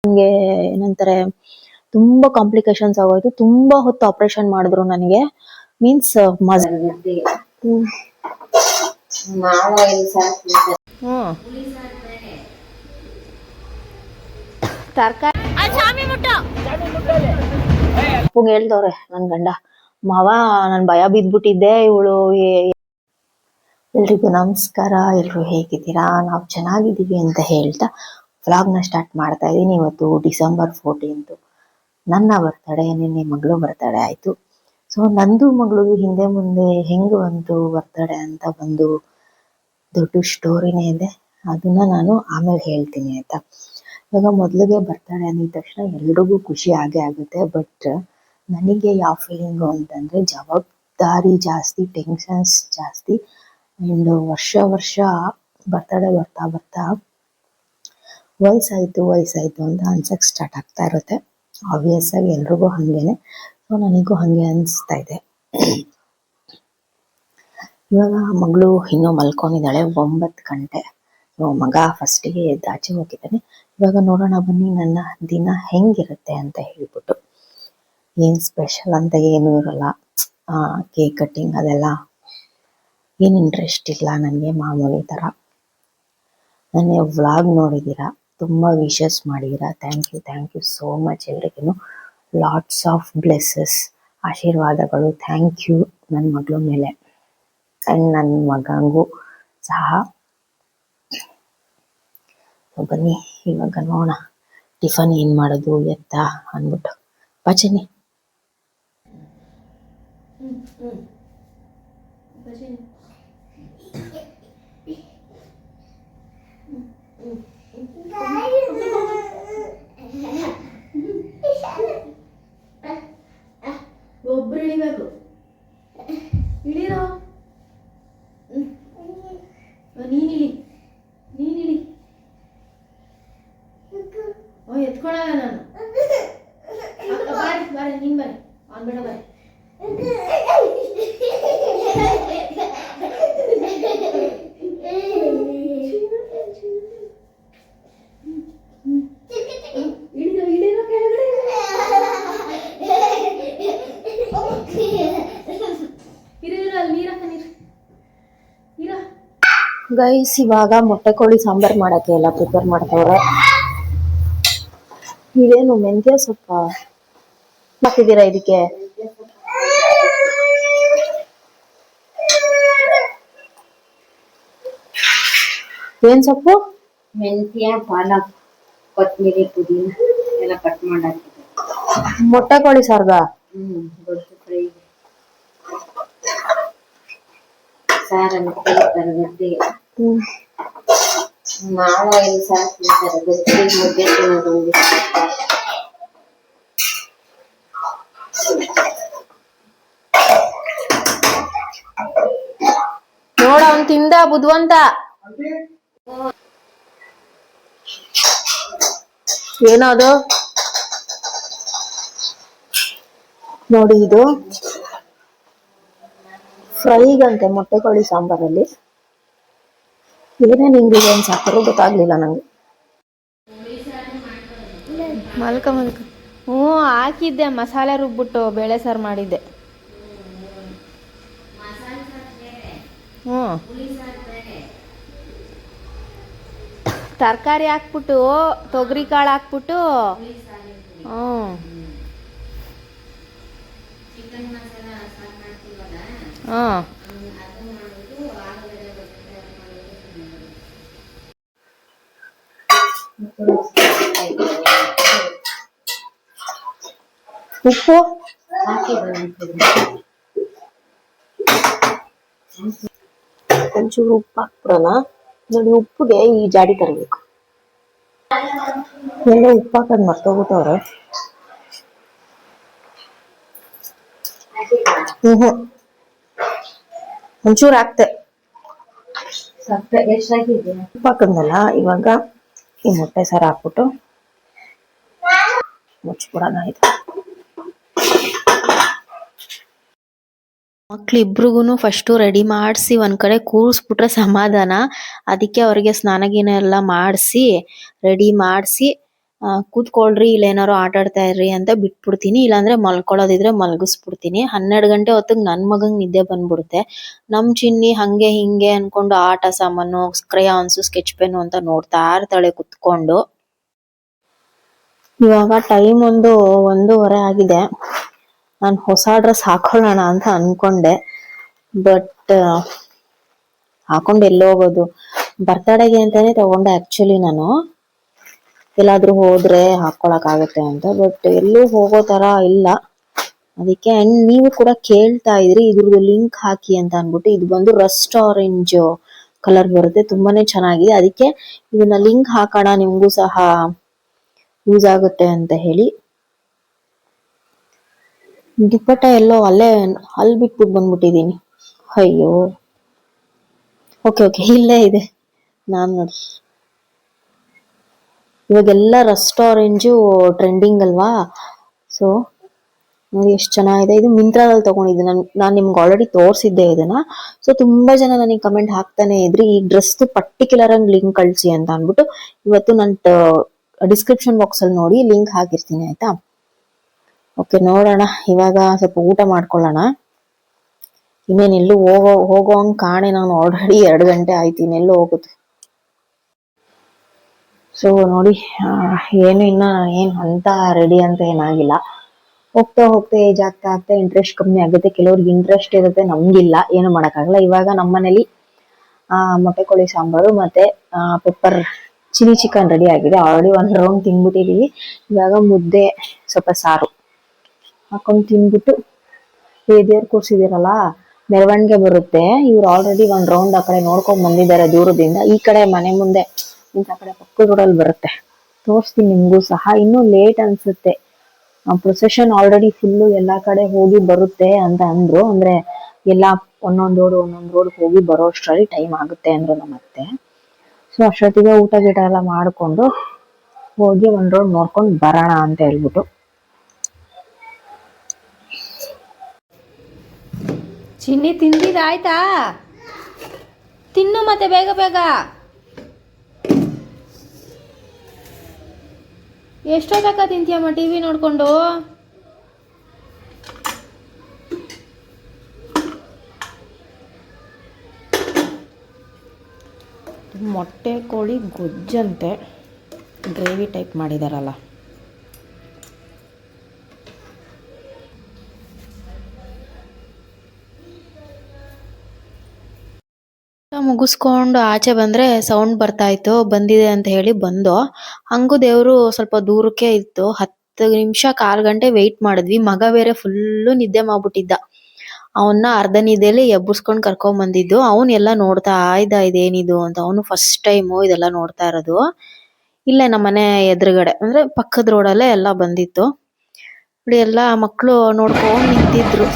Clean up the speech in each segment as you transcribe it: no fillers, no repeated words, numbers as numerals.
ನನಗೆ ಏನಂತಾರೆ ತುಂಬಾ ಕಾಂಪ್ಲಿಕೇಶನ್ಸ್ ಆಗೋಯ್ತು. ತುಂಬಾ ಹೊತ್ತು ಆಪರೇಷನ್ ಮಾಡಿದ್ರು ನನಗೆ. ಮೀನ್ಸ್ ತರಕಾರಿ ಹೇಳ್ದವ್ರೆ ನನ್ ಗಂಡ, ಮಾವ ನನ್ ಭಯ ಬಿದ್ಬಿಟ್ಟಿದ್ದೆ ಇವಳು. ಎಲ್ರಿಗೂ ನಮಸ್ಕಾರ. ಎಲ್ರು ಹೇಗಿದ್ದೀರಾ? ನಾವು ಚೆನ್ನಾಗಿದ್ದೀವಿ ಅಂತ ಹೇಳ್ತಾ ವ್ಲಾಗ್ನ ಸ್ಟಾರ್ಟ್ ಮಾಡ್ತಾ ಇದ್ದೀನಿ. ಇವತ್ತು ಡಿಸೆಂಬರ್ 14. ನನ್ನ ಬರ್ತಡೇ, ನಿನ್ನೆ ಮಗಳು ಬರ್ತಡೇ ಆಯ್ತು. ಸೊ ನಂದು ಮಗಳು ಹಿಂದೆ ಮುಂದೆ ಹೆಂಗ್ ಬಂತು ಬರ್ತಡೇ ಅಂತ ಒಂದು ದೊಡ್ಡ ಸ್ಟೋರಿನೇ ಇದೆ. ಅದನ್ನ ನಾನು ಆಮೇಲೆ ಹೇಳ್ತೀನಿ ಆಯ್ತಾ. ಇವಾಗ ಮೊದಲಿಗೆ ಬರ್ತಡೇ ಅಂದಿದ ತಕ್ಷಣ ಎಲ್ರಿಗೂ ಖುಷಿ ಆಗೇ ಆಗುತ್ತೆ. ಬಟ್ ನನಗೆ ಯಾವ ಫೀಲಿಂಗು ಅಂತಂದ್ರೆ ಜವಾಬ್ದಾರಿ ಜಾಸ್ತಿ, ಟೆನ್ಷನ್ಸ್ ಜಾಸ್ತಿ. ಅಂಡ್ ವರ್ಷ ಬರ್ತಡೇ ಬರ್ತಾ ಬರ್ತಾ ವಯಸ್ಸಾಯ್ತು ಅಂತ ಅನ್ಸಕ್ ಸ್ಟಾರ್ಟ್ ಆಗ್ತಾ ಇರುತ್ತೆ. ಆಬ್ವಿಯಸ್ ಆಗಿ ಎಲ್ರಿಗೂ ಹಂಗೇನೆ. ಸೊ ನನಗೂ ಹಂಗೆ ಅನಿಸ್ತಾ ಇದೆ. ಇವಾಗ ಮಗಳು ಇನ್ನೂ ಮಲ್ಕೊಂಡಿದ್ದಾಳೆ, 9 ಗಂಟೆ. ಮಗ ಫಸ್ಟಿಗೆ ಎದ್ದಾಚೆ ಹೋಗಿದ್ದಾನೆ. ಇವಾಗ ನೋಡೋಣ ಬನ್ನಿ ನನ್ನ ದಿನ ಹೆಂಗಿರುತ್ತೆ ಅಂತ ಹೇಳ್ಬಿಟ್ಟು. ಏನ್ ಸ್ಪೆಷಲ್ ಅಂತ ಏನೂ ಇರಲ್ಲ. ಕೇಕ್ ಕಟ್ಟಿಂಗ್ ಅದೆಲ್ಲ ಏನು ಇಂಟ್ರೆಸ್ಟ್ ಇಲ್ಲ ನನಗೆ, ಮಾಮೂಲಿ ಥರ. ನನ್ನ ವ್ಲಾಗ್ ನೋಡಿದ್ದೀರಾ, ತುಂಬ ವಿಶಸ್ ಮಾಡಿದ್ದೀರಾ. ಥ್ಯಾಂಕ್ ಯು ಸೋ ಮಚ್ ಎಲ್ರಿಗೂ. ಲಾಟ್ಸ್ ಆಫ್ ಬ್ಲೆಸ್ಸಸ್, ಆಶೀರ್ವಾದಗಳು. ಥ್ಯಾಂಕ್ ಯು ನನ್ನ ಮಗಳ ಮೇಲೆ ಆ್ಯಂಡ್ ನನ್ನ ಮಗಂಗೂ ಸಹ. ಬನ್ನಿ ಇವಾಗ ನೋಡೋಣ ಟಿಫನ್ ಏನು ಮಾಡೋದು ಎತ್ತ ಅಂದ್ಬಿಟ್ಟು. ಬಚನಿ ಒಬ್ರು ಇಳಿಬೇಕು. ಇಳಿರೋ, ನೀನಿಳಿ. ಎತ್ಕೊಳಲ್ಲ ನಾನು. ಬಾರಿ ನೀನ್ ಬಾರಿ, ಅವ್ನ್ ಬೇಡ ಬಾರಿ. ಗೈಸ್, ಇವಾಗ ಮೊಟ್ಟೆ ಕೋಳಿ ಸಾಂಬಾರ್ ಮಾಡಕ್ಕೆ ಎಲ್ಲ ಪ್ರಿಪೇರ್ ಮಾಡ್ತವ್ರೆ. ಇದೇನು ಮೆಂತ್ಯ ಸೊಪ್ಪ ಹಾಕಿದ್ದೀರಾ ಇದಕ್ಕೆ? ಏನ್ ಸೊಪ್ಪು? ಮೆಂತ್ಯ, ಪಾಲಕ್, ಕೊತ್ತಂಬರಿ, ಪುದೀನ ಎಲ್ಲ ಕಟ್ ಮಾಡಿ ಮೊಟ್ಟೆ ಕೋಳಿ ಸಾರ್ಗ ಸಾರನ್ನು ಗದ್ದೆ ಮಾವ ಇಲ್ಲಿ ಸಾರು ತಿಂತಾರೆ. ಗದ್ದೆ ಮುದ್ದೆ ತಿನ್ನೋದು. ನೋಡ ಅವ್ನ್ ತಿಂದ ಬುದ್ವಂತ. ಏನೋ ಅದು ನೋಡಿ, ಇದು ಫ್ರೈಗಂತೆ ಮೊಟ್ಟೆ ಕೋಳಿ ಸಾಂಬಾರಲ್ಲಿ. ಏನೇನು ಇಂಗ್ರೀಡಿಯೆಂಟ್ಸ್ ಹಾಕಿರೋ ಗೊತ್ತಾಗ್ಲಿಲ್ಲ ನಂಗೆ. ಮಲ್ಕ ಹಾಕಿದ್ದೆ ಮಸಾಲೆ ರುಬ್ಬಿಟ್ಟು ಬೇಳೆ ಸಾರು ಮಾಡಿದ್ದೆ. ತರಕಾರಿ ಹಾಕ್ಬಿಟ್ಟು, ತೊಗರಿ ಕಾಳು ಹಾಕ್ಬಿಟ್ಟು, ಉಪ್ಪು ಒಂಚೂರು ಉಪ್ಪು ಹಾಕ್ಬಿಡೋಣ. ನೋಡಿ, ಉಪ್ಪಿಗೆ ಈ ಜಾಡಿ ತರಬೇಕು. ಎಲ್ಲ ಉಪ್ಪು ಹಾಕೋದು ಮರ್ತೋಗ್ಬಿಟ್ಟವ್ರೆ. ಒಂಚೂರು ಹಾಕ್ತೆ. ಉಪ್ಪು ಹಾಕದ್ನಲ್ಲ, ಇವಾಗ ಈ ಮೊಟ್ಟೆ ಸಾರು ಹಾಕ್ಬಿಟ್ಟು ಮುಚ್ಬಿಡೋಣ. ಆಯ್ತು, ಮಕ್ಳಿಬ್ರಿಗೂ ಫಸ್ಟು ರೆಡಿ ಮಾಡಿಸಿ ಒಂದ್ ಕಡೆ ಕೂರಿಸ್ಬಿಟ್ರೆ ಸಮಾಧಾನ. ಅದಕ್ಕೆ ಅವ್ರಿಗೆ ಸ್ನಾನ ಗೀನ ಎಲ್ಲ ಮಾಡಿಸಿ ರೆಡಿ ಮಾಡಿಸಿ ಕೂತ್ಕೊಳ್ರಿ ಇಲ್ಲ ಏನಾರು ಆಟ ಆಡ್ತಾ ಇರ್ರಿ ಅಂತ ಬಿಟ್ಬಿಡ್ತೀನಿ. ಇಲ್ಲಾಂದ್ರೆ ಮಲ್ಕೊಳ್ಳೋದಿದ್ರೆ ಮಲಗಿಸ್ಬಿಡ್ತೀನಿ. 12 ಗಂಟೆ ಹೊತ್ತಿಗೆ ನನ್ ಮಗಂಗ್ ನಿದ್ದೆ ಬಂದ್ಬಿಡುತ್ತೆ. ನಮ್ ಚಿನ್ನಿ ಹಂಗೆ ಹಿಂಗೆ ಅನ್ಕೊಂಡು ಆಟ ಸಾಮಾನು, ಕ್ರಯಾನ್ಸ್, ಸ್ಕೆಚ್ ಪೆನ್ ಅಂತ ನೋಡ್ತಾ ಇರ್ತಾಳೆ ಕುತ್ಕೊಂಡು. ಇವಾಗ ಟೈಮ್ 1:30 ಆಗಿದೆ. ನಾನು ಹೊಸ ಡ್ರೆಸ್ ಹಾಕೊಳ್ಳೋಣ ಅಂತ ಅನ್ಕೊಂಡೆ, ಬಟ್ ಹಾಕೊಂಡು ಎಲ್ಲೋ ಹೋಗೋದು. ಬರ್ತಡೆಗೆ ಅಂತಾನೆ ತಗೊಂಡೆ ಆಕ್ಚುಲಿ ನಾನು, ಎಲ್ಲಾದ್ರೂ ಹೋದ್ರೆ ಹಾಕೊಳಕ್ ಆಗುತ್ತೆ ಅಂತ. ಬಟ್ ಎಲ್ಲೂ ಹೋಗೋ ತರ ಇಲ್ಲ. ಅದಕ್ಕೆ ನೀವು ಕೂಡ ಕೇಳ್ತಾ ಇದ್ರಿ ಇದ್ರದ್ದು ಲಿಂಕ್ ಹಾಕಿ ಅಂತ ಅನ್ಬಿಟ್ಟು. ಇದು ಬಂದು ರಸ್ಟ್ ಆರೆಂಜ್ ಕಲರ್ ಬರುತ್ತೆ, ತುಂಬಾನೇ ಚೆನ್ನಾಗಿದೆ. ಅದಕ್ಕೆ ಇದನ್ನ ಲಿಂಕ್ ಹಾಕೋಣ, ನಿಮ್ಗೂ ಸಹ ಯೂಸ್ ಆಗುತ್ತೆ ಅಂತ ಹೇಳಿ. ದುಪ್ಪಟ್ಟ ಎಲ್ಲೋ ಅಲ್ಲಿ ಬಿಟ್ಬಿಟ್ಟು ಬಂದ್ಬಿಟ್ಟಿದೀನಿ. ಅಯ್ಯೋ, ಓಕೆ ಇಲ್ಲೇ ಇದೆ. ನಾನ್ ನೋಡಿ, ಇವಾಗೆಲ್ಲ ರಸ್ಟ್ ಆರೆಂಜು ಟ್ರೆಂಡಿಂಗ್ ಅಲ್ವಾ. ಸೊ ನೋಡಿ ಎಷ್ಟು ಚೆನ್ನಾಗಿದೆ. ಇದು ಮಿಂತ್ರಾದಲ್ಲಿ ತಗೊಂಡಿದ್ದೆ. ನಾನು ನಿಮ್ಗೆ ಆಲ್ರೆಡಿ ತೋರಿಸಿದ್ದೆ ಇದನ್ನ. ಸೊ ತುಂಬಾ ಜನ ನನಗೆ ಕಮೆಂಟ್ ಹಾಕ್ತಾನೆ ಇದ್ರಿ ಈ ಡ್ರೆಸ್ ಪರ್ಟಿಕ್ಯುಲರ್ ಆಗಿ ಲಿಂಕ್ ಕಳ್ಸಿ ಅಂತ ಅನ್ಬಿಟ್ಟು. ಇವತ್ತು ನಾನು ಡಿಸ್ಕ್ರಿಪ್ಷನ್ ಬಾಕ್ಸ್ ಅಲ್ಲಿ ನೋಡಿ ಲಿಂಕ್ ಹಾಕಿರ್ತೀನಿ, ಆಯ್ತಾ. ಓಕೆ, ನೋಡೋಣ. ಇವಾಗ ಸ್ವಲ್ಪ ಊಟ ಮಾಡ್ಕೊಳ್ಳೋಣ. ಇನ್ನೇನೆಲ್ಲೂ ಹೋಗೋಂಗ್ ಕಾಣೆ. ನಾನು ಆಲ್ರೆಡಿ 2 ಗಂಟೆ ಆಯ್ತು, ಇನ್ನೆಲ್ಲೂ ಹೋಗುತ್ತೆ. ಸೊ ನೋಡಿ, ಏನು ಏನ್ ಅಂತ ರೆಡಿ ಅಂತ ಏನಾಗಿಲ್ಲ. ಹೋಗ್ತಾ ಏಜ್ ಆಗ್ತಾ ಇಂಟ್ರೆಸ್ಟ್ ಕಮ್ಮಿ ಆಗುತ್ತೆ. ಕೆಲವ್ರಿಗೆ ಇಂಟ್ರೆಸ್ಟ್ ಇರುತ್ತೆ, ನಮ್ಗಿಲ್ಲ, ಏನು ಮಾಡಕ್ಕಾಗಲ್ಲ. ಇವಾಗ ನಮ್ಮನೇಲಿ ಮೊಟ್ಟೆ ಕೋಳಿ ಸಾಂಬಾರು ಮತ್ತೆ ಪೆಪ್ಪರ್ ಚಿಲ್ಲಿ ಚಿಕನ್ ರೆಡಿ ಆಗಿದೆ. ಆಲ್ರೆಡಿ 1 ರೌಂಡ್ ತಿನ್ಬಿಟ್ಟಿದೀವಿ. ಇವಾಗ ಮುದ್ದೆ ಸ್ವಲ್ಪ ಸಾರು ಹಾಕೊಂಡು ತಿನ್ಬಿಟ್ಟು, ದೇವ್ರು ಕೂರ್ಸಿದಿರಲ್ಲ, ಮೆರವಣಿಗೆ ಬರುತ್ತೆ. ಇವ್ರು ಆಲ್ರೆಡಿ 1 ರೌಂಡ್ ಆ ಕಡೆ ನೋಡ್ಕೊಂಡ್ ಬಂದಿದ್ದಾರೆ ದೂರದಿಂದ. ಈ ಕಡೆ ಮನೆ ಮುಂದೆ ಇಂಥ ಕಡೆ ಪಕ್ಕದ ರೋಡಲ್ಲಿ ಬರುತ್ತೆ, ತೋರಿಸ್ತೀನಿ ನಿಮ್ಗೂ ಸಹ. ಇನ್ನೂ ಲೇಟ್ ಅನ್ಸುತ್ತೆ. ಪ್ರೊಸೆಷನ್ ಆಲ್ರೆಡಿ ಫುಲ್ಲು ಎಲ್ಲಾ ಕಡೆ ಹೋಗಿ ಬರುತ್ತೆ ಅಂತ ಅಂದ್ರು. ಅಂದ್ರೆ ಎಲ್ಲಾ ಒಂದೊಂದ್ ರೋಡ್ ಹೋಗಿ ಬರೋ ಅಷ್ಟರಲ್ಲಿ ಟೈಮ್ ಆಗುತ್ತೆ ಅಂದ್ರು ನಮ್ಮತ್ತೆ. ಸೊ ಅಷ್ಟೊತ್ತಿಗೆ ಊಟ ಗೀಟ ಎಲ್ಲ ಮಾಡ್ಕೊಂಡು ಹೋಗಿ 1 ರೌಂಡ್ ನೋಡ್ಕೊಂಡು ಬರೋಣ ಅಂತ ಹೇಳ್ಬಿಟ್ಟು. ಚಿನ್ನಿ ತಿಂದಿದ್ದಾಯ್ತಾ? ತಿನ್ನು ಮತ್ತೆ ಬೇಗ ಬೇಗ. ಎಷ್ಟೊತ್ತಕ್ಕ ತಿಂತೀಯಮ್ಮ ಟಿವಿ ನೋಡ್ಕೊಂಡು? ಮೊಟ್ಟೆ ಕೋಳಿ ಗೊಜ್ಜಂತೆ, ಗ್ರೇವಿ ಟೈಪ್ ಮಾಡಿದಾರಲ್ಲ. ಮುಗಿಸ್ಕೊಂಡು ಆಚೆ ಬಂದ್ರೆ ಸೌಂಡ್ ಬರ್ತಾ ಇತ್ತು, ಬಂದಿದೆ ಅಂತ ಹೇಳಿ ಬಂದು. ಹಂಗೂ ದೇವ್ರು ಸ್ವಲ್ಪ ದೂರಕ್ಕೆ ಇತ್ತು. 10 ನಿಮಿಷ 1/4 ಗಂಟೆ ವೆಯ್ಟ್ ಮಾಡಿದ್ವಿ. ಮಗ ಬೇರೆ ಫುಲ್ಲು ನಿದ್ದೆ ಮಾಡ್ಬಿಟ್ಟಿದ್ದ. ಅವನ್ನ ಅರ್ಧ ನಿದ್ದೆಲಿ ಎಬ್ಬರ್ಸ್ಕೊಂಡ್ ಕರ್ಕೊಂಡ್ ಬಂದಿದ್ದು. ಅವನ್ ಎಲ್ಲ ನೋಡ್ತಾ ಇದ್ದ ಇದೇನಿದು ಅಂತ. ಅವನು ಫಸ್ಟ್ ಟೈಮು ಇದೆಲ್ಲ ನೋಡ್ತಾ ಇರೋದು. ಇಲ್ಲೇ ನಮ್ಮನೆ ಎದುರುಗಡೆ ಅಂದ್ರೆ ಪಕ್ಕದ ರೋಡಲ್ಲೇ ಎಲ್ಲ ಬಂದಿತ್ತು. ನೋಡಿ, ಎಲ್ಲಾ ಮಕ್ಳು ನೋಡ್ಕೊಂಡ್ ನಿಂತಿದ್ರು.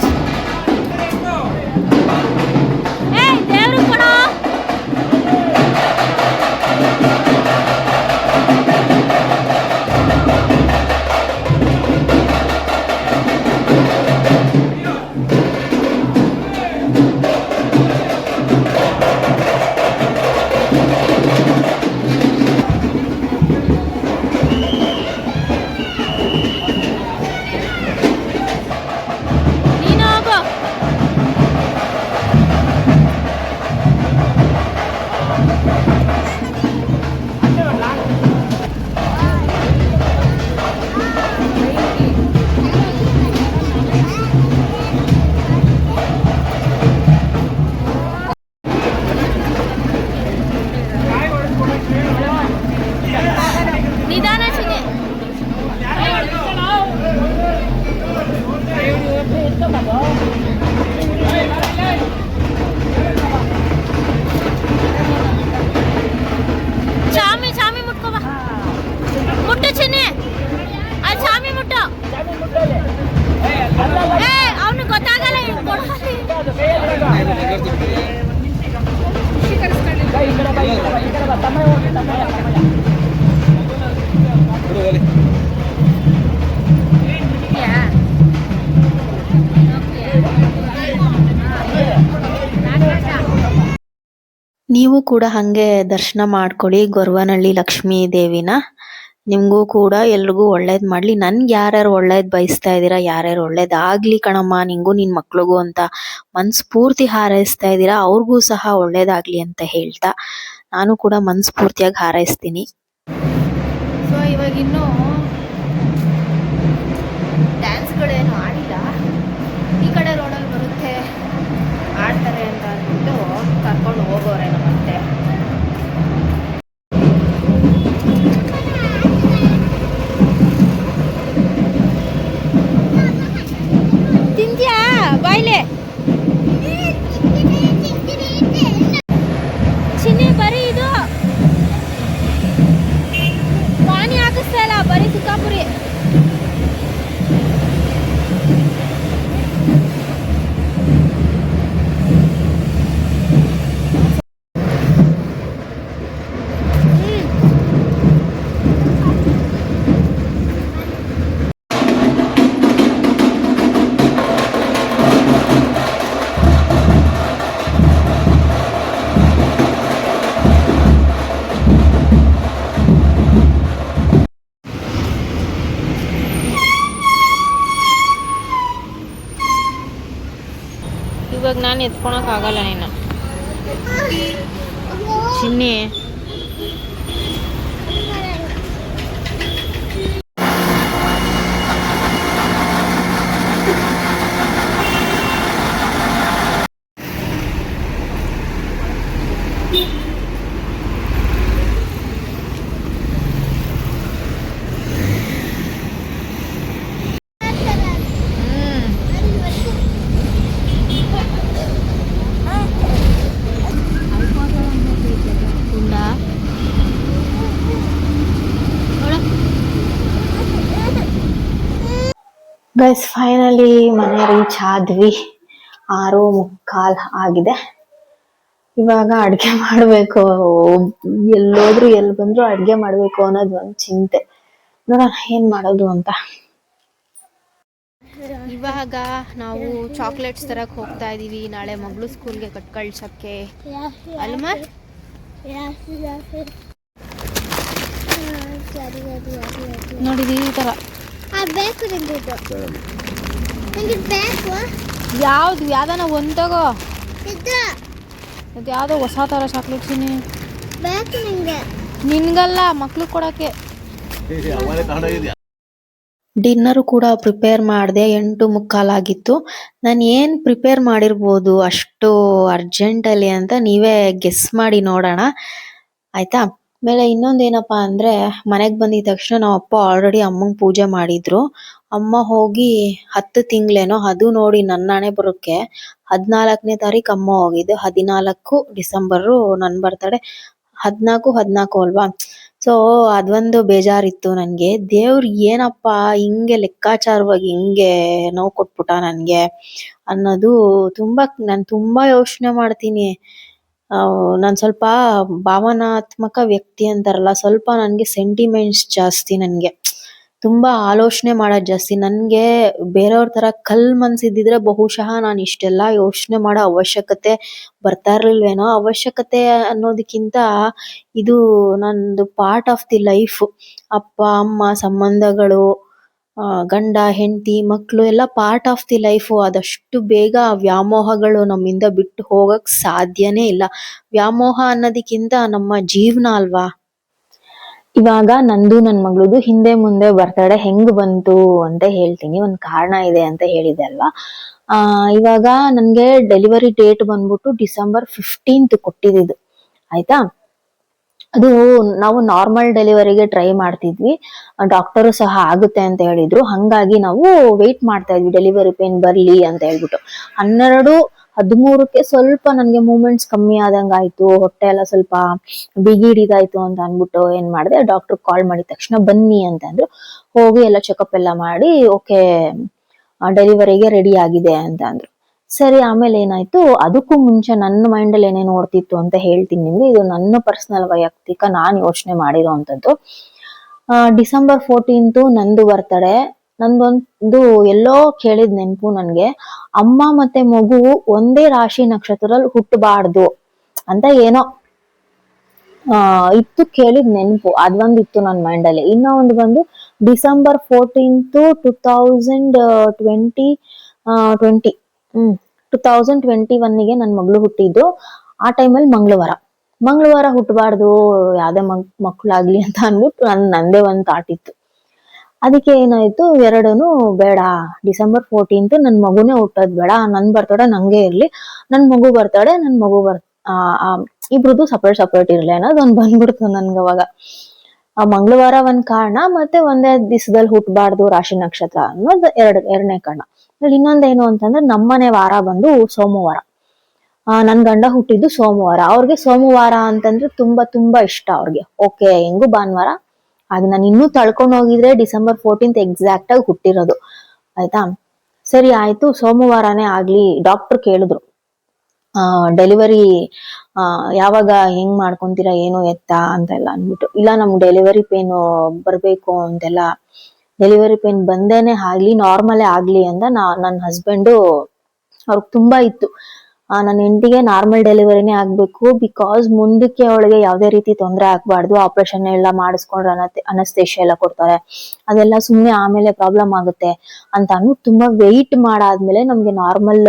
ನೀವು ಕೂಡ ಹಂಗೆ ದರ್ಶನ ಮಾಡ್ಕೊಳ್ಳಿ ಗೊರವನಹಳ್ಳಿ ಲಕ್ಷ್ಮೀ ದೇವಿನ. ನಿಮಗೂ ಕೂಡ ಎಲ್ರಿಗೂ ಒಳ್ಳೇದು ಮಾಡಲಿ. ನನ್ಗೆ ಯಾರ್ಯಾರು ಒಳ್ಳೇದು ಬಯಸ್ತಾ ಇದ್ದೀರಾ, ಯಾರ್ಯಾರು ಒಳ್ಳೇದಾಗಲಿ ಕಣಮ್ಮ ನಿಂಗೂ ನಿನ್ನ ಮಕ್ಳಿಗೂ ಅಂತ ಮನಸ್ಫೂರ್ತಿ ಹಾರೈಸ್ತಾ ಇದ್ದೀರಾ, ಅವ್ರಿಗೂ ಸಹ ಒಳ್ಳೇದಾಗಲಿ ಅಂತ ಹೇಳ್ತಾ ನಾನು ಕೂಡ ಮನಸ್ಫೂರ್ತಿಯಾಗಿ ಹಾರೈಸ್ತೀನಿ. ಸೊ ಇವಾಗ ಇನ್ನೂ ಡ್ಯಾನ್ಸ್ಗಳೇನು ಆಡಿಲ್ಲ. ಈ ಕಡೆ ರೋಡಲ್ಲಿ ಬರುತ್ತೆ ಆಡ್ತಾರೆ ಅಂತ ಅಂದ್ಬಿಟ್ಟು ಕರ್ಕೊಂಡು ಹೋಗೋರೆ ನಮ್ಮತ್ತೆ. ತಿಂತ್ಯಾ ಬಾಯ್ಲೆ ಚಿನ್ನಿ? ಬರೀ ಇದು ಪಾನಿ ಹಾಕಿಸ್ತಾ ಇಲ್ಲ, ಬರೀ ಸುಕ್ಕಾಪುರಿ. ಇವಾಗ ನಾನು ಎತ್ಕೊಳಕ್ಕಾಗಲ್ಲ ನೀನು ಚಿನ್ನಿ. ಗೈಸ್ ಫೈನಲಿ ಮನೆ ರೀಚ್ ಆದ್ವಿ. 6:45 ಆಗಿದೆ. ಇವಾಗ ಅಡ್ಗೆ ಮಾಡ್ಬೇಕು. ಎಲ್ಲೋದ್ರು ಎಲ್ಲಿ ಬಂದ್ರು ಅಡ್ಗೆ ಮಾಡ್ಬೇಕು ಅನ್ನೋದು ಒಂದು ಚಿಂತೆ. ನೋಡೋಣ ಏನ್ ಮಾಡೋದು ಅಂತ. ಇವಾಗ ನಾವು ಚಾಕ್ಲೇಟ್ಸ್ ತರಕ್ ಹೋಗ್ತಾ ಇದೀವಿ, ನಾಳೆ ಮಗಳು ಸ್ಕೂಲ್ಗೆ ಕಟ್ ಕಳ್ಸಕ್ಕೆ ಅಲ್ಮ. ನೋಡಿದಿ ಈ ತರ ಯಾವ್ದು ಯಾವ್ದಾನ ಒಂದ್ ತಗೋ. ಇದು ಯಾವ್ದೋ ಹೊಸ ತರ ಚಾಕ್ಲೇಟ್ಸ್ ನಿನ್ಗಲ್ಲ ಮಕ್ಳು ಕೊಡಕ್ಕೆ. ಡಿನ್ನರು ಕೂಡ ಪ್ರಿಪೇರ್ ಮಾಡಿದೆ. 8:45 ಆಗಿತ್ತು. ನಾನು ಏನು ಪ್ರಿಪೇರ್ ಮಾಡಿರ್ಬೋದು ಅಷ್ಟು ಅರ್ಜೆಂಟಲ್ಲಿ ಅಂತ ನೀವೇ ಗೆಸ್ ಮಾಡಿ ನೋಡೋಣ ಆಯ್ತಾ. ಆಮೇಲೆ ಇನ್ನೊಂದೇನಪ್ಪ ಅಂದರೆ, ಮನೆಗೆ ಬಂದಿದ ತಕ್ಷಣ ನಮ್ಮ ಅಪ್ಪ ಆಲ್ರೆಡಿ ಅಮ್ಮಂಗೆ ಪೂಜೆ ಮಾಡಿದ್ರು. ಅಮ್ಮ ಹೋಗಿ 10 ತಿಂಗಳೇನೋ, ಅದು ನೋಡಿ ನನ್ನ ಹಣೆ ಬರೋಕ್ಕೆ 14ನೇ ತಾರೀಕು ಅಮ್ಮ ಹೋಗಿದ್ದು. 14 ಡಿಸೆಂಬರು ನನ್ನ ಬರ್ತಡೆ. 14 ಅಲ್ವಾ. ಸೊ ಅದೊಂದು ಬೇಜಾರಿತ್ತು ನನಗೆ. ದೇವ್ರು ಏನಪ್ಪ ಹಿಂಗೆ ಲೆಕ್ಕಾಚಾರವಾಗಿ ಹಿಂಗೆ ನೋವು ಕೊಟ್ಬಿಟ್ಟ ನನಗೆ ಅನ್ನೋದು ನಾನು ತುಂಬಾ ಯೋಚನೆ ಮಾಡ್ತೀನಿ. ನಾನು ಸ್ವಲ್ಪ ಭಾವನಾತ್ಮಕ ವ್ಯಕ್ತಿ ಅಂತಾರಲ್ಲ, ಸ್ವಲ್ಪ ನನಗೆ ಸೆಂಟಿಮೆಂಟ್ಸ್ ಜಾಸ್ತಿ. ನನಗೆ ತುಂಬಾ ಆಲೋಚನೆ ಮಾಡೋದು ಜಾಸ್ತಿ. ನನಗೆ ಬೇರೆಯವ್ರ ತರ ಕಲ್ ಮನ್ಸಿದ್ದಿದ್ರೆ ಬಹುಶಃ ನಾನು ಇಷ್ಟೆಲ್ಲ ಯೋಚನೆ ಮಾಡೋ ಅವಶ್ಯಕತೆ ಬರ್ತಾ ಇರ್ಲಿಲ್ವೇನೋ. ಅವಶ್ಯಕತೆ ಅನ್ನೋದಕ್ಕಿಂತ ಇದು ನಂದು ಪಾರ್ಟ್ ಆಫ್ ದಿ ಲೈಫ್. ಅಪ್ಪ ಅಮ್ಮ ಸಂಬಂಧಗಳು, ಗಂಡ ಹೆಂಡತಿ ಮಕ್ಕಳು ಎಲ್ಲ ಪಾರ್ಟ್ ಆಫ್ ದಿ ಲೈಫು. ಆದಷ್ಟು ಬೇಗ ವ್ಯಾಮೋಹಗಳು ನಮ್ಮಿಂದ ಬಿಟ್ಟು ಹೋಗಕ್ ಸಾಧ್ಯನೇ ಇಲ್ಲ. ವ್ಯಾಮೋಹ ಅನ್ನೋದಕ್ಕಿಂತ ನಮ್ಮ ಜೀವನ ಅಲ್ವಾ. ಇವಾಗ ನಂದು ನನ್ನ ಮಗಳದು ಹಿಂದೆ ಮುಂದೆ ಬರ್ತಡೆ ಹೆಂಗ್ ಬಂತು ಅಂತ ಹೇಳ್ತೀನಿ. ಒಂದು ಕಾರಣ ಇದೆ ಅಂತ ಹೇಳಿದೆ ಅಲ್ವಾ. ಇವಾಗ ನನ್ಗೆ ಡೆಲಿವರಿ ಡೇಟ್ ಬಂದ್ಬಿಟ್ಟು ಡಿಸೆಂಬರ್ 15 ಕೊಟ್ಟಿದ್ದು ಆಯ್ತಾ. ಅದು ನಾವು ನಾರ್ಮಲ್ ಡೆಲಿವರಿಗೆ ಟ್ರೈ ಮಾಡ್ತಿದ್ವಿ. ಡಾಕ್ಟರು ಸಹ ಆಗುತ್ತೆ ಅಂತ ಹೇಳಿದ್ರು. ಹಂಗಾಗಿ ನಾವು ವೇಟ್ ಮಾಡ್ತಾ ಇದ್ವಿ ಡೆಲಿವರಿ ಪೇನ್ ಬರ್ಲಿ ಅಂತ ಹೇಳ್ಬಿಟ್ಟು. 12:13ಕ್ಕೆ ಸ್ವಲ್ಪ ನನ್ಗೆ ಮೂಮೆಂಟ್ಸ್ ಕಮ್ಮಿ ಆದಂಗ ಆಯ್ತು. ಹೊಟ್ಟೆ ಎಲ್ಲ ಸ್ವಲ್ಪ ಬಿಗಿ ಹಿಡಿದಾಯ್ತು ಅಂತ ಅನ್ಬಿಟ್ಟು ಏನ್ ಮಾಡಿದೆ, ಡಾಕ್ಟರ್ ಕಾಲ್ ಮಾಡಿದ ತಕ್ಷಣ ಬನ್ನಿ ಅಂತ ಅಂದ್ರು. ಹೋಗಿ ಎಲ್ಲ ಚೆಕಪ್ ಎಲ್ಲ ಮಾಡಿ ಓಕೆ ಡೆಲಿವರಿಗೆ ರೆಡಿ ಆಗಿದೆ ಅಂತ ಅಂದ್ರು. ಸರಿ, ಆಮೇಲೆ ಏನಾಯ್ತು, ಅದಕ್ಕೂ ಮುಂಚೆ ನನ್ನ ಮೈಂಡಲ್ಲಿ ಏನೇನು ಓಡ್ತಿತ್ತು ಅಂತ ಹೇಳ್ತೀನಿ ನಿಮ್ಗೆ. ಇದು ನನ್ನ ಪರ್ಸನಲ್ ವೈಯಕ್ತಿಕ ನಾನು ಯೋಚನೆ ಮಾಡಿರೋ ಅಂಥದ್ದು. ಡಿಸೆಂಬರ್ 14 ನಂದು ಬರ್ತಡೆ. ನಂದೊಂದು ಎಲ್ಲೋ ಕೇಳಿದ ನೆನಪು ನನ್ಗೆ, ಅಮ್ಮ ಮತ್ತೆ ಮಗು ಒಂದೇ ರಾಶಿ ನಕ್ಷತ್ರದಲ್ಲಿ ಹುಟ್ಟಬಾರ್ದು ಅಂತ ಏನೋ ಇತ್ತು, ಕೇಳಿದ್ ನೆನಪು ಅದೊಂದು ಇತ್ತು ನನ್ನ ಮೈಂಡ್ ಅಲ್ಲಿ. ಇನ್ನ ಒಂದು ಬಂದು ಡಿಸೆಂಬರ್ 14 2020 20 2021ಗೆ ನನ್ನ ಮಗಳು ಹುಟ್ಟಿದ್ದು. ಆ ಟೈಮಲ್ಲಿ ಮಂಗಳವಾರ ಹುಟ್ಟಬಾರ್ದು, ಯಾವ್ದೇ ಮಕ್ಳಾಗ್ಲಿ ಅಂತ ಅನ್ಬಿಟ್ಟು ನಂದೇ ಒಂದು ಥಾಟ್ ಇತ್ತು. ಅದಕ್ಕೆ ಏನಾಯ್ತು, ಎರಡೂನು ಬೇಡ, ಡಿಸೆಂಬರ್ 14 ನನ್ ಮಗುನೇ ಹುಟ್ಟೋದ್ ಬೇಡ, ನನ್ ಬರ್ತಡೆ ನಂಗೆ ಇರ್ಲಿ, ನನ್ ಮಗು ಬರ್ತಡೆ ಇಬ್ರದ್ದು ಸಪರೇಟ್ ಇರ್ಲಿ ಅನ್ನೋದು ಒಂದ್ ಬಂದ್ಬಿಡ್ತು ನನ್ಗೆ ಅವಾಗ. ಆ ಮಂಗಳವಾರ ಒಂದ್ ಕಾರಣ, ಮತ್ತೆ ಒಂದೇ ದಿವಸದಲ್ಲಿ ಹುಟ್ಟಬಾರ್ದು ರಾಶಿ ನಕ್ಷತ್ರ ಅನ್ನೋದು ಎರಡನೇ ಕಾರಣ. ಇನ್ನೊಂದೇನು ಅಂತಂದ್ರೆ ನಮ್ಮನೆ ವಾರ ಬಂದು ಸೋಮವಾರ. ನನ್ ಗಂಡ ಹುಟ್ಟಿದ್ದು ಸೋಮವಾರ. ಅವ್ರಿಗೆ ಸೋಮವಾರ ಅಂತಂದ್ರೆ ತುಂಬಾ ತುಂಬಾ ಇಷ್ಟ ಅವ್ರಿಗೆ. ಓಕೆ, ಹೆಂಗು ಭಾನುವಾರ, ಆಗ ನಾನು ಇನ್ನೂ ತಳ್ಕೊಂಡು ಹೋಗಿದ್ರೆ ಡಿಸೆಂಬರ್ 14 ಎಕ್ಸಾಕ್ಟ್ ಆಗಿ ಹುಟ್ಟಿರೋದು. ಆಯ್ತಾ, ಸರಿ ಆಯ್ತು, ಸೋಮವಾರನೇ ಆಗ್ಲಿ. ಡಾಕ್ಟರ್ ಕೇಳಿದ್ರು ಡೆಲಿವರಿ ಯಾವಾಗ ಹೆಂಗ್ ಮಾಡ್ಕೊಂತೀರಾ, ಏನು ಎತ್ತ ಅಂತೆಲ್ಲ ಅನ್ಬಿಟ್ಟು. ಇಲ್ಲ, ನಮ್ಗೆ ಡೆಲಿವರಿ ಪೇನ್ ಬರ್ಬೇಕು ಅಂತೆಲ್ಲ, ಡೆಲಿವರಿ ಪೇನ್ ಬಂದೇನೆ ಆಗ್ಲಿ, ನಾರ್ಮಲೇ ಆಗ್ಲಿ ಅಂದ. ನನ್ನ ಹಸ್ಬೆಂಡು ಅವ್ರಿಗೆ ತುಂಬಾ ಇತ್ತು, ನನ್ನ ಹೆಂಡತಿಗೆ ನಾರ್ಮಲ್ ಡೆಲಿವರಿನೇ ಆಗ್ಬೇಕು, ಬಿಕಾಸ್ ಮುಂದಕ್ಕೆ ಅವಳಿಗೆ ಯಾವ್ದೇ ರೀತಿ ತೊಂದರೆ ಆಗ್ಬಾರ್ದು, ಆಪರೇಷನ್ ಎಲ್ಲ ಮಾಡಿಸ್ಕೊಂಡ್ರೆ ಅನಸ್ತೇಶಿಯಾ ಎಲ್ಲ ಕೊಡ್ತಾರೆ, ಅದೆಲ್ಲ ಸುಮ್ನೆ ಆಮೇಲೆ ಪ್ರಾಬ್ಲಮ್ ಆಗುತ್ತೆ ಅಂತ ಅನ್ಬಿಟ್ಟು ತುಂಬಾ ವೆಯ್ಟ್ ಮಾಡಾದ್ಮೇಲೆ ನಮ್ಗೆ ನಾರ್ಮಲ್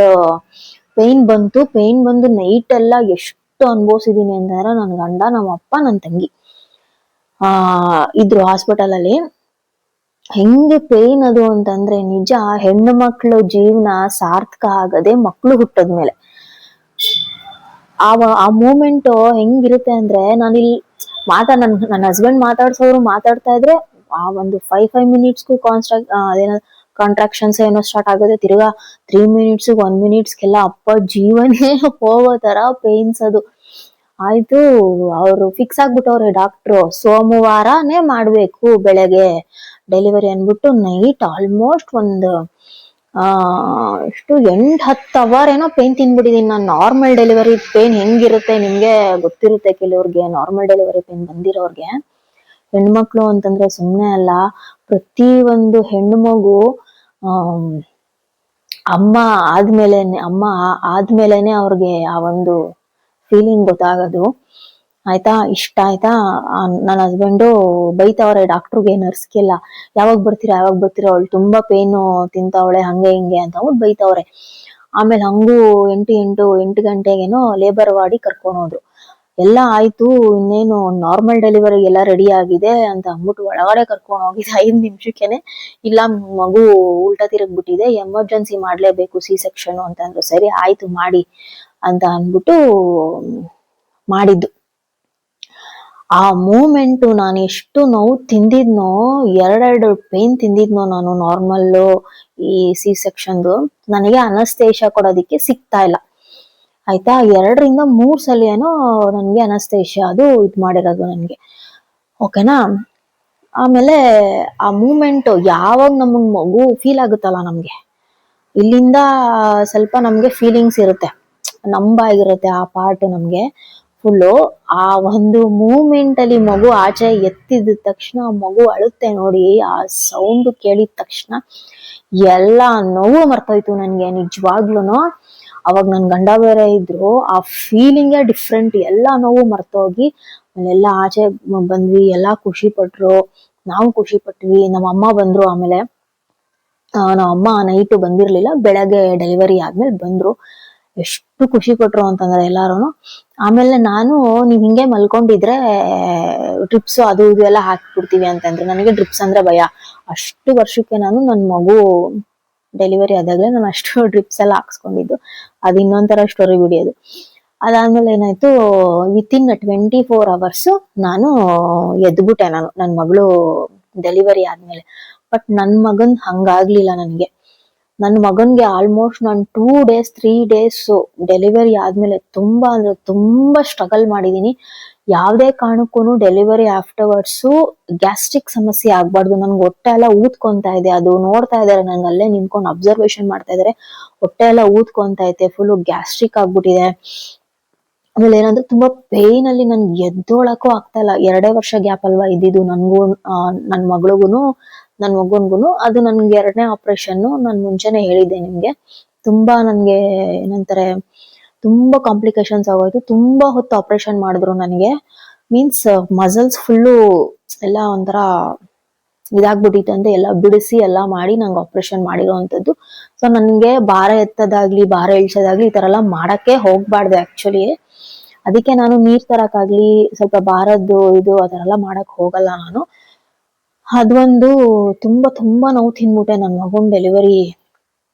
ಪೇನ್ ಬಂದು ನೈಟ್ ಎಲ್ಲ ಎಷ್ಟು ಅನ್ಭವಿಸಿದೀನಿ ಅಂತಂದ್ರೆ, ನನ್ ಗಂಡ, ನಮ್ಮ ಅಪ್ಪ, ನನ್ ತಂಗಿ ಇದ್ರು ಹಾಸ್ಪಿಟಲ್ ಅಲ್ಲಿ. ಹೆಂಗೆ ಪೇನ್ ಅದು ಅಂತಂದ್ರೆ, ನಿಜ ಹೆಣ್ಣು ಮಕ್ಳು ಜೀವನ ಸಾರ್ಥಕ ಆಗದೆ ಮಕ್ಳು ಹುಟ್ಟದ್ಮೇಲೆ. ಆ ಮೂಮೆಂಟ್ ಹೆಂಗಿರುತ್ತೆ ಅಂದ್ರೆ, ನಾನಿಲ್ಲಿ ನನ್ನ ಹಸ್ಬೆಂಡ್ ಮಾತಾಡ್ತಾ ಇದ್ರೆ ಆ ಒಂದು 5 ಮಿನಿಟ್ಸ್ಗೂ ಕಾಂಟ್ರಾಕ್ಷನ್ಸ್ ಏನೋ ಸ್ಟಾರ್ಟ್ ಆಗುತ್ತೆ, ತಿರ್ಗಾ 3 ಮಿನಿಟ್ಸ್ 1 ಮಿನಿಟ್ಸ್ಗೆಲ್ಲ ಅಪ್ಪ ಜೀವನೇ ಹೋಗೋ ತರ ಪೇನ್ಸ್ ಅದು. ಆಯ್ತು, ಅವ್ರು ಫಿಕ್ಸ್ ಆಗ್ಬಿಟ್ಟವ್ರೆ ಡಾಕ್ಟ್ರು, ಸೋಮವಾರನೇ ಮಾಡ್ಬೇಕು ಬೆಳಗ್ಗೆ ಡೆಲಿವರಿ ಅನ್ಬಿಟ್ಟು. ನೈಟ್ ಆಲ್ಮೋಸ್ಟ್ ಒಂದು ಎಷ್ಟು 8-10 ಅವರ್ ಏನೋ ಪೇನ್ ತಿನ್ಬಿಟ್ಟಿದೀನಿ ನಾನು. ನಾರ್ಮಲ್ ಡೆಲಿವರಿ ಪೇನ್ ಹೆಂಗಿರುತ್ತೆ ನಿಮ್ಗೆ ಗೊತ್ತಿರುತ್ತೆ, ಕೆಲವ್ರಿಗೆ ನಾರ್ಮಲ್ ಡೆಲಿವರಿ ಪೇನ್ ಬಂದಿರೋರ್ಗೆ. ಹೆಣ್ಮಕ್ಳು ಅಂತಂದ್ರೆ ಸುಮ್ನೆ ಅಲ್ಲ, ಪ್ರತಿ ಒಂದು ಹೆಣ್ಣು ಮಗು ಅಮ್ಮ ಆದ್ಮೇಲೆನೆ ಅವ್ರಿಗೆ ಆ ಒಂದು ಫೀಲಿಂಗ್ ಗೊತ್ತಾಗೋದು. ಆಯ್ತಾ, ಇಷ್ಟ ಆಯ್ತಾ. ನನ್ನ ಹಸ್ಬೆಂಡು ಬೈತಾವ್ರೆ ಡಾಕ್ಟ್ರಿಗೆ, ನರ್ಸ್ಗೆಲ್ಲ, ಯಾವಾಗ ಬರ್ತೀರಾ ಅವಳು ತುಂಬಾ ಪೇನು ತಿಂತಾವಳೆ, ಹಂಗೆ ಹಿಂಗೆ ಅಂತ ಅಂದ್ಬಿಟ್ಟು ಬೈತಾವ್ರೆ. ಆಮೇಲೆ ಹಂಗೂ 8 ಗಂಟೆಗೇನೋ ಲೇಬರ್ ವಾರ್ಡಿ ಕರ್ಕೊಂಡು ಹೋದ್ರು. ಎಲ್ಲ ಆಯ್ತು, ಇನ್ನೇನು ನಾರ್ಮಲ್ ಡೆಲಿವರಿ ಎಲ್ಲ ರೆಡಿ ಆಗಿದೆ ಅಂತ ಅಂದ್ಬಿಟ್ಟು ಒಳಗಡೆ ಕರ್ಕೊಂಡು ಹೋಗಿದ್ದು 5 ನಿಮಿಷಕ್ಕೇನೆ, ಇಲ್ಲ ಮಗು ಉಲ್ಟಾ ತಿರುಗ್ಬಿಟ್ಟಿದೆ, ಎಮರ್ಜೆನ್ಸಿ ಮಾಡ್ಲೇಬೇಕು, ಸಿ ಸೆಕ್ಷನ್ ಅಂತಂದ್ರು. ಸರಿ ಆಯ್ತು ಮಾಡಿ ಅಂತ ಅಂದ್ಬಿಟ್ಟು ಮಾಡಿದ್ದು. ಆ ಮೂಮೆಂಟು ನಾನು ಎಷ್ಟು ನೋವು ತಿಂದಿದ್ನೋ, 2 ಪೇನ್ ತಿಂದಿದ್ನೋ ನಾನು ನಾರ್ಮಲ್ ಈ ಸಿ ಸೆಕ್ಷನ್ದು. ನನಗೆ ಅನಸ್ತೇಶಿಯಾ ಕೊಡೋದಿಕ್ಕೆ ಸಿಗ್ತಾ ಇಲ್ಲ. ಆಯ್ತಾ, 2-3 ಸಲ ಏನೋ ನನ್ಗೆ ಅನಸ್ತೇಶಿಯಾ ಅದು ಮಾಡಿರೋದು ನನ್ಗೆ. ಓಕೆನಾ. ಆಮೇಲೆ ಆ ಮೂಮೆಂಟ್ ಯಾವಾಗ ನಮಗ್ ಮಗು ಫೀಲ್ ಆಗುತ್ತಲ್ಲ ನಮ್ಗೆ, ಇಲ್ಲಿಂದ ಸ್ವಲ್ಪ ನಮ್ಗೆ ಫೀಲಿಂಗ್ಸ್ ಇರುತ್ತೆ, ನಂಬಾಗಿರುತ್ತೆ ಆ ಪಾರ್ಟ್ ನಮ್ಗೆ ಫುಲ್ಲು. ಆ ಒಂದು ಮೂಮೆಂಟ್ ಅಲ್ಲಿ ಮಗು ಆಚೆ ಎತ್ತಿದ ತಕ್ಷಣ ಮಗು ಅಳುತ್ತೆ ನೋಡಿ, ಆ ಸೌಂಡ್ ಕೇಳಿದ ತಕ್ಷಣ ಎಲ್ಲ ನೋವು ಮರ್ತೋಯ್ತು ನನ್ಗೆ ನಿಜವಾಗ್ಲೂನು. ಅವಾಗ ನನ್ ಗಂಡ ಬೇರೆ ಇದ್ರು, ಆ ಫೀಲಿಂಗೇ ಡಿಫ್ರೆಂಟ್, ಎಲ್ಲ ನೋವು ಮರ್ತೋಗಿ ಆಮೇಲೆಲ್ಲ ಆಚೆ ಬಂದ್ವಿ, ಎಲ್ಲಾ ಖುಷಿ ಪಟ್ರು, ನಾವು ಖುಷಿ ಪಟ್ವಿ. ನಮ್ಮ ಅಮ್ಮ ಬಂದ್ರು. ಆಮೇಲೆ ನಮ್ಮಮ್ಮ ನೈಟ್ ಬಂದಿರ್ಲಿಲ್ಲ, ಬೆಳಗ್ಗೆ ಡೆಲಿವರಿ ಆದ್ಮೇಲೆ ಬಂದ್ರು. ಎಷ್ಟು ಖುಷಿ ಪಟ್ರು ಅಂತಂದ್ರೆ ಎಲ್ಲಾರು. ಆಮೇಲೆ ನೀವ್ ಹಿಂಗೆ ಮಲ್ಕೊಂಡಿದ್ರೆ ಡ್ರಿಪ್ಸ್ ಅದು ಇದು ಎಲ್ಲ ಹಾಕ್ಬಿಡ್ತೀವಿ ಅಂತಂದ್ರೆ, ನನಗೆ ಡ್ರಿಪ್ಸ್ ಅಂದ್ರೆ ಭಯ. ಅಷ್ಟು ವರ್ಷಕ್ಕೆ ನನ್ ಮಗು ಡೆಲಿವರಿ ಆದಾಗ್ಲೇ ನಾನು ಅಷ್ಟು ಡ್ರಿಪ್ಸ್ ಎಲ್ಲ ಹಾಕ್ಸ್ಕೊಂಡಿದ್ದು. ಅದು ಇನ್ನೊಂಥರ ಸ್ಟೋರಿ ಬಿಡಿಯೋದು. ಅದಾದ್ಮೇಲೆ ಏನಾಯ್ತು, ವಿತಿನ್ 24 hours ನಾನು ಎದ್ಬಿಟ್ಟೆ. ನನ್ ಮಗಳು ಡೆಲಿವರಿ ಆದ್ಮೇಲೆ. ಬಟ್ ನನ್ ಮಗನ್ ಹಂಗಾಗ್ಲಿಲ್ಲ ನನ್ಗೆ. ನನ್ ಮಗನ್ಗೆ ಆಲ್ಮೋಸ್ಟ್ ನಾನು 2 days 3 days ಡೆಲಿವರಿ ಆದ್ಮೇಲೆ ತುಂಬಾ ಅಂದ್ರೆ ತುಂಬಾ ಸ್ಟ್ರಗಲ್ ಮಾಡಿದೀನಿ. ಯಾವ್ದೇ ಕಾರಣಕ್ಕೂ ಡೆಲಿವರಿ ಆಫ್ಟರ್ವರ್ಡ್ಸ್ ಗ್ಯಾಸ್ಟ್ರಿಕ್ ಸಮಸ್ಯೆ ಆಗ್ಬಾರ್ದು. ನನ್ಗೆ ಹೊಟ್ಟೆ ಎಲ್ಲ ಊದ್ಕೊಂತಾ ಇದೆ, ಅದು ನೋಡ್ತಾ ಇದಾರೆ, ನಂಗೆ ಅಲ್ಲೇ ನಿಂತ್ಕೊಂಡು ಅಬ್ಸರ್ವೇಷನ್ ಮಾಡ್ತಾ ಇದಾರೆ. ಹೊಟ್ಟೆ ಎಲ್ಲ ಊದ್ಕೊಂತಾ ಐತೆ, ಫುಲ್ ಗ್ಯಾಸ್ಟ್ರಿಕ್ ಆಗ್ಬಿಟ್ಟಿದೆ. ಆಮೇಲೆ ಏನಂದ್ರೆ ತುಂಬಾ ಪೇನ್ ಅಲ್ಲಿ ನನ್ಗೆ ಎದ್ದೋಳಕ್ಕೂ ಆಗ್ತಾ ಇಲ್ಲ. 2 ವರ್ಷ ಗ್ಯಾಪ್ ಅಲ್ವಾ ಇದ್ದಿದ್ದು ನನ್ಗೂ ನನ್ ಮಗಳಿಗೂನು ನನ್ ಮಗನ್ಗುನು. ಅದು ನನ್ಗೆ 2ನೇ ಆಪರೇಷನ್. ನಾನ್ ಮುಂಚೆನೆ ಹೇಳಿದ್ದೆ ನಿಮ್ಗೆ. ತುಂಬಾ ನನ್ಗೆ ಏನಂತಾರೆ, ತುಂಬಾ ಕಾಂಪ್ಲಿಕೇಶನ್ಸ್ ಆಗೋಯ್ತು. ತುಂಬಾ ಹೊತ್ತು ಆಪರೇಷನ್ ಮಾಡಿದ್ರು ನನಗೆ. ಮೀನ್ಸ್ ಮಸಲ್ಸ್ ಫುಲ್ಲು ಎಲ್ಲ ಒಂಥರ ಇದಾಗ್ಬಿಟ್ಟಿತ್ತು ಅಂತ ಎಲ್ಲ ಬಿಡಿಸಿ ಎಲ್ಲ ಮಾಡಿ ನಂಗೆ ಆಪರೇಷನ್ ಮಾಡಿರೋವಂಥದ್ದು. ಸೊ ನನಗೆ ಭಾರ ಎತ್ತದಾಗ್ಲಿ ಭಾರ ಇಳಿಸೋದಾಗ್ಲಿ ಈ ತರ ಎಲ್ಲ ಮಾಡಕ್ಕೆ ಹೋಗ್ಬಾರ್ದು ಆಕ್ಚುಲಿ. ಅದಕ್ಕೆ ನಾನು ನೀರ್ ತರಕಾಗ್ಲಿ ಸ್ವಲ್ಪ ಭಾರದ್ದು ಇದು ಅದರ ಎಲ್ಲ ಮಾಡಕ್ ಹೋಗಲ್ಲ ನಾನು. ಅದೊಂದು ತುಂಬಾ ತುಂಬಾ ನೋವು ತಿನ್ಬಿಟ್ಟೆ ನನ್ನ ಮಗುನ್ ಡೆಲಿವರಿ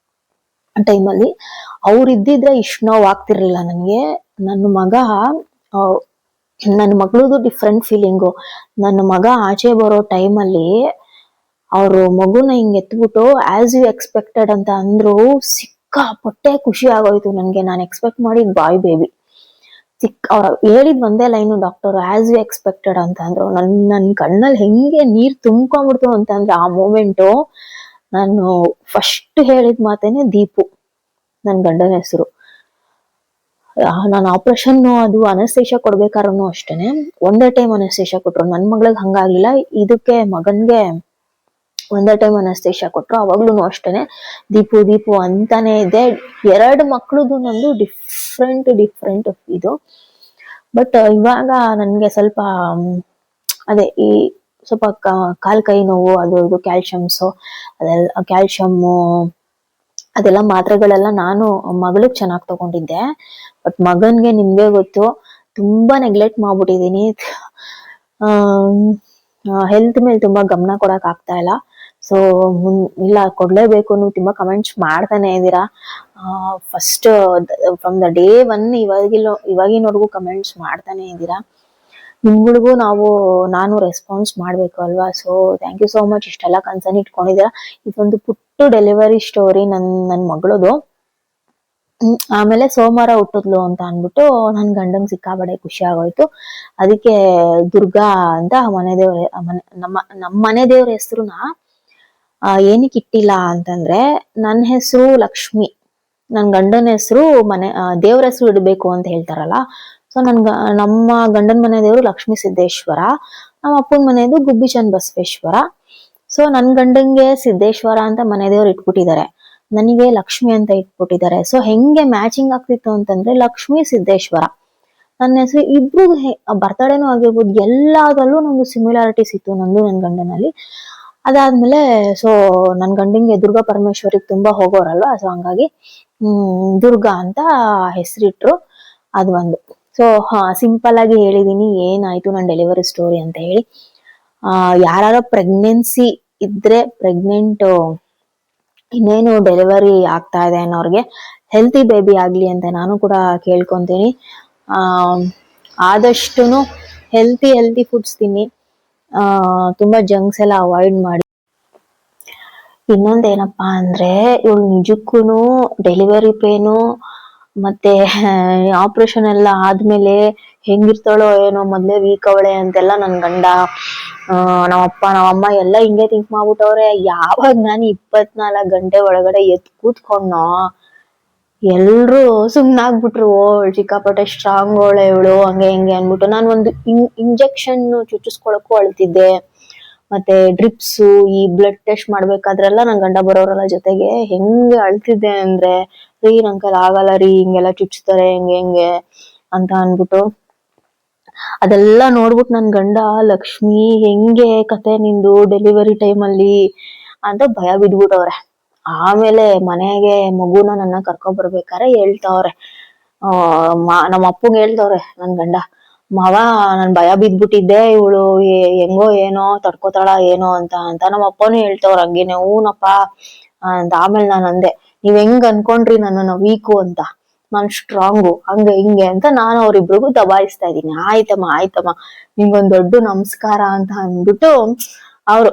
ಟೈಮಲ್ಲಿ. ಅವ್ರು ಇದ್ದಿದ್ರೆ ಇಷ್ಟು ನೋವು ಆಗ್ತಿರ್ಲಿಲ್ಲ ನನಗೆ. ನನ್ನ ಮಗ ನನ್ನ ಮಗಳದು ಡಿಫ್ರೆಂಟ್ ಫೀಲಿಂಗು. ನನ್ನ ಮಗ ಆಚೆ ಬರೋ ಟೈಮಲ್ಲಿ ಅವರು ಮಗುನ ಹಿಂಗ್ ಎತ್ಬಿಟ್ಟು ಆಸ್ ಯು ಎಕ್ಸ್ಪೆಕ್ಟೆಡ್ ಅಂತ ಅಂದ್ರು. ಸಿಕ್ಕಾಪಟ್ಟೆ ಖುಷಿ ಆಗೋಯ್ತು ನನ್ಗೆ. ನಾನು ಎಕ್ಸ್ಪೆಕ್ಟ್ ಮಾಡಿದ್ ಬಾಯ್ ಬೇಬಿ. ಅವ್ರ ಹೇಳಿದ್ ಒಂದೇ line doctor as you expected ಅಂತ ಅಂದ್ರು. ನನ್ ಕಣ್ಣಲ್ಲಿ ಹೆಂಗೆ ನೀರ್ ತುಂಬ್ಕೊಂಡ್ಬಿಡ್ತು ಅಂತಂದ್ರೆ ಆ ಮೂಮೆಂಟು. ನಾನು ಫಸ್ಟ್ ಹೇಳಿದ ಮಾತೇನೆ ದೀಪು, ನನ್ ಗಂಡನ ಹೆಸರು. ನಾನು ಆಪರೇಷನ್ ಅದು ಅನಸ್ತೇಷ ಕೊಡ್ಬೇಕಾದ್ರೂ ಅಷ್ಟೇನೆ ಒಂದೇ ಟೈಮ್ ಅನಸ್ತೇಷ ಕೊಟ್ರು. ನನ್ ಮಗಳಿಗೆ ಹಂಗಾಗಿಲ್ಲ, ಇದಕ್ಕೆ ಮಗನ್ಗೆ ಒಂದೇ ಟೈಮ್ ಅನಸ್ತೇಷ ಕೊಟ್ರು. ಅವಾಗ್ಲೂ ಅಷ್ಟೇನೆ ದೀಪು ದೀಪು ಅಂತಾನೆ ಇದೆ. 2 ಮಕ್ಳದು ನಂದು ಡಿಫ್ರೆಂಟ್ ಇದು. ಬಟ್ ಇವಾಗ ನನ್ಗೆ ಸ್ವಲ್ಪ ಅದೇ ಈ ಸ್ವಲ್ಪ ಕಾಲ್ ಕೈ ನೋವು ಅದು ಇದು ಕ್ಯಾಲ್ಸಿಯಮ್ಸು ಅದೆಲ್ಲ ಕ್ಯಾಲ್ಸಿಯಮ್ಮು ಅದೆಲ್ಲ ಮಾತ್ರೆಗಳೆಲ್ಲ ನಾನು ಮಗಳಿಗೆ ಚೆನ್ನಾಗಿ ತಗೊಂಡಿದ್ದೆ. ಬಟ್ ಮಗನ್ಗೆ ನಿಮ್ಗೆ ಗೊತ್ತು ತುಂಬಾ ನೆಗ್ಲೆಕ್ಟ್ ಮಾಡ್ಬಿಟ್ಟಿದೀನಿ. ಹೆಲ್ತ್ ಮೇಲೆ ತುಂಬಾ ಗಮನ ಕೊಡಕ್ ಆಗ್ತಾ ಇಲ್ಲ. ಸೊ ಇಲ್ಲ ಕೊಡ್ಲೇಬೇಕು. ನೀವು ತುಂಬಾ ಕಮೆಂಟ್ಸ್ ಮಾಡ್ತಾನೆ ಇದ್ದೀರಾ. ಫಸ್ಟ್ ಫ್ರಮ್ ದ ಡೇ 1 ಇವಾಗಿನವರೆಗೂ ಕಮೆಂಟ್ಸ್ ಮಾಡ್ತಾನೆ ಇದ್ದೀರಾ. ನಿಮ್ಗಳಿಗೂ ನಾನು ರೆಸ್ಪಾನ್ಸ್ ಮಾಡ್ಬೇಕು ಅಲ್ವಾ. So thank you so much ಇಷ್ಟೆಲ್ಲ ಕನ್ಸರ್ನ್ ಇಟ್ಕೊಂಡಿದ್ದೀರಾ. ಇದೊಂದು ಪುಟ್ಟು ಡೆಲಿವರಿ ಸ್ಟೋರಿ ನನ್ ಮಗಳದು. ಆಮೇಲೆ ಸೋಮವಾರ ಹುಟ್ಟಿದ್ಲು ಅಂತ ಅನ್ಬಿಟ್ಟು ನನ್ ಗಂಡಂಗ್ ಸಿಕ್ಕಾಬಡೆ ಖುಷಿ ಆಗೋಯ್ತು. ಅದಕ್ಕೆ ದುರ್ಗಾ ಅಂತ ನಮ್ಮ ಮನೆ ದೇವ್ರ ಹೆಸರುನ ಏನಕ್ಕೆ ಇಟ್ಟಿಲ್ಲ ಅಂತಂದ್ರೆ, ನನ್ನ ಹೆಸರು ಲಕ್ಷ್ಮಿ, ನನ್ ಗಂಡನ ಹೆಸರು ದೇವ್ರ ಹೆಸರು ಇಡ್ಬೇಕು ಅಂತ ಹೇಳ್ತಾರಲ್ಲ. ಸೊ ನಮ್ಮ ಗಂಡನ ಮನೆ ದೇವರು ಲಕ್ಷ್ಮೀ ಸಿದ್ದೇಶ್ವರ, ನಮ್ಮ ಅಪ್ಪನ ಮನೆಯದು ಗುಬ್ಬಿ ಚನ್ನಬಸವೇಶ್ವರ. ಸೊ ನನ್ ಗಂಡಂಗೆ ಸಿದ್ದೇಶ್ವರ ಅಂತ ಮನೆ ದೇವ್ರು ಇಟ್ಬಿಟ್ಟಿದ್ದಾರೆ, ನನಗೆ ಲಕ್ಷ್ಮಿ ಅಂತ ಇಟ್ಬಿಟ್ಟಿದ್ದಾರೆ. ಸೊ ಹೆಂಗೆ ಮ್ಯಾಚಿಂಗ್ ಆಗ್ತಿತ್ತು ಅಂತಂದ್ರೆ ಲಕ್ಷ್ಮೀ ಸಿದ್ದೇಶ್ವರ ನನ್ನ ಹೆಸರು. ಇಬ್ರು ಬರ್ತಡೇನೂ ಆಗಿರ್ಬೋದು, ಎಲ್ಲದರಲ್ಲೂ ನಮ್ದು ಸಿಮಿಲಾರಿಟೀಸ್ ಇತ್ತು ನಂದು ನನ್ ಗಂಡನಲ್ಲಿ. ಅದಾದ್ಮೇಲೆ ಸೊ ನನ್ ಗಂಡಂಗೆ ದುರ್ಗಾ ಪರಮೇಶ್ವರಿಗೆ ತುಂಬಾ ಹೋಗೋರಲ್ವಾ. ಸೊ ಹಂಗಾಗಿ ದುರ್ಗಾ ಅಂತ ಹೆಸರಿಟ್ರು. ಅದು ಒಂದು. ಸೊ ಸಿಂಪಲ್ ಆಗಿ ಹೇಳಿದೀನಿ ಏನಾಯ್ತು ನನ್ನ ಡೆಲಿವರಿ ಸ್ಟೋರಿ ಅಂತ ಹೇಳಿ. ಯಾರು ಪ್ರೆಗ್ನೆನ್ಸಿ ಇದ್ರೆ ಪ್ರೆಗ್ನೆಂಟ್ ಇನ್ನೇನು ಡೆಲಿವರಿ ಆಗ್ತಾ ಇದೆ ಅನ್ನೋರ್ಗೆ ಹೆಲ್ತಿ ಬೇಬಿ ಆಗ್ಲಿ ಅಂತ ನಾನು ಕೂಡ ಕೇಳ್ಕೊಂತೀನಿ. ಆದಷ್ಟುನು ಹೆಲ್ತಿ ಫುಡ್ಸ್ ತಿನ್ನಿ. ತುಂಬಾ ಜಂಕ್ಸ್ ಎಲ್ಲ ಅವಾಯ್ಡ್ ಮಾಡಿ. ಇನ್ನೊಂದೇನಪ್ಪಾ ಅಂದ್ರೆ ಇವಳು ನಿಜಕ್ಕೂನು ಡೆಲಿವರಿ ಪೇನು ಮತ್ತೆ ಆಪರೇಷನ್ ಎಲ್ಲ ಆದ್ಮೇಲೆ ಹೆಂಗಿರ್ತಾಳೋ ಏನೋ, ಮೊದ್ಲೇ ವೀಕ್ ಅವಳೆ ಅಂತೆಲ್ಲ ನನ್ ಗಂಡ ನಮ್ಮಪ್ಪ ನಮ್ಮಮ್ಮ ಎಲ್ಲ ಹಿಂಗೆ ಥಿಂಕ್ ಮಾಡ್ಬಿಟ್ಟವ್ರೆ. ಯಾವಾಗ ನಾನು 24 ಗಂಟೆ ಒಳಗಡೆ ಎತ್ ಕೂತ್ಕೊಂಡ್ನೋ ಎಲ್ರು ಸುಮ್ನಾಗ್ಬಿಟ್ರು. ಸಿಕ್ಕಾಪಟ್ಟೆ ಸ್ಟ್ರಾಂಗ್ ಅವಳೆ ಇವಳು ಹಂಗೆ ಹಿಂಗೆ ಅನ್ಬಿಟ್ಟು. ನಾನು ಒಂದು ಇಂಜೆಕ್ಷನ್ ಚುಚ್ಚಿಸ್ಕೊಳಕ್ಕೂ ಅಳ್ತಿದ್ದೆ. ಮತ್ತೆ ಡ್ರಿಪ್ಸ್ ಈ ಬ್ಲಡ್ ಟೆಸ್ಟ್ ಮಾಡ್ಬೇಕಾದ್ರೆಲ್ಲ ನನ್ ಗಂಡ ಬರೋರೆಲ್ಲ ಜೊತೆಗೆ ಹೆಂಗೆ ಅಳ್ತಿದ್ದೆ ಅಂದ್ರೆ, ರೀ ನನ್ ಕೈಲಿ ಆಗಲ್ಲ ರೀ, ಹಿಂಗೆಲ್ಲ ಚುಚ್ತಾರೆ ಹೆಂಗೆ ಅಂತ ಅನ್ಬಿಟ್ಟು. ಅದೆಲ್ಲ ನೋಡ್ಬಿಟ್ಟು ನನ್ ಗಂಡ ಲಕ್ಷ್ಮಿ ಹೆಂಗೆ ಕತೆ ನಿಂದು ಡೆಲಿವರಿ ಟೈಮಲ್ಲಿ ಅಂತ ಭಯ ಬಿದ್ಬಿಟ್ಟವ್ರೆ. ಆಮೇಲೆ ಮನೆಗೆ ಮಗುನ ನನ್ನ ಕರ್ಕೊಂಡ್ ಬರ್ಬೇಕಾರೆ ಹೇಳ್ತಾವ್ರೆ, ನಮ್ಮ ಅಪ್ಪಂಗೆ ಹೇಳ್ತಾವ್ರೆ ನನ್ ಗಂಡ, ಮಾವ ನನ್ ಭಯ ಬಿದ್ಬಿಟ್ಟಿದ್ದೆ, ಇವಳು ಹೆಂಗೋ ಏನೋ ತಡ್ಕೋತಾಳ ಏನೋ ಅಂತ ನಮ್ಮ ಅಪ್ಪನೂ ಹೇಳ್ತಾವ್ರ ಹಂಗೇನೆ. ಹೂನಪ್ಪ ಅಂತ. ಆಮೇಲೆ ನಾನು ಅಂದೆ, ನೀವ್ ಹೆಂಗ್ ಅನ್ಕೊಂಡ್ರಿ ನನ್ನ ವೀಕು ಅಂತ, ನಾನ್ ಸ್ಟ್ರಾಂಗು ಹಂಗೆ ಹಿಂಗೆ ಅಂತ ನಾನು ಅವ್ರಿಬ್ರಿಗೂ ದಬಾಯಿಸ್ತಾ ಇದೀನಿ. ಆಯ್ತಮ್ಮ ನಿಮ್ಗೊಂದ್ ದೊಡ್ಡ ನಮಸ್ಕಾರ ಅಂತ ಅಂದ್ಬಿಟ್ಟು ಅವ್ರು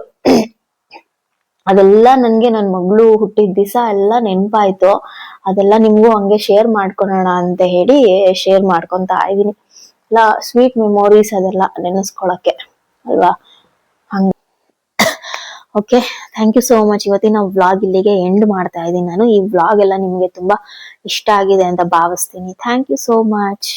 ಅದೆಲ್ಲ ನನ್ಗೆ ನನ್ ಮಗಳು ಹುಟ್ಟಿದ ದಿವಸ ಎಲ್ಲ ನೆನ್ಪಾಯ್ತು. ಅದೆಲ್ಲ ನಿಮ್ಗೂ ಹಂಗೆ ಶೇರ್ ಮಾಡ್ಕೊಳೋಣ ಅಂತ ಹೇಳಿ ಶೇರ್ ಮಾಡ್ಕೊಂತ ಇದೀನಿ. ಎಲ್ಲ ಸ್ವೀಟ್ ಮೆಮೊರೀಸ್ ಅದೆಲ್ಲ ನೆನೆಸ್ಕೊಳಕ್ಕೆ ಅಲ್ವಾ. ಹಂಗ okay, thank you so much. ಇವತ್ತಿನ ವ್ಲಾಗ್ ಇಲ್ಲಿಗೆ ಎಂಡ್ ಮಾಡ್ತಾ ಇದೀನಿ ನಾನು. ಈ ವ್ಲಾಗ್ ಎಲ್ಲ ನಿಮ್ಗೆ ತುಂಬಾ ಇಷ್ಟ ಆಗಿದೆ ಅಂತ ಭಾವಿಸ್ತೀನಿ. Thank you so much.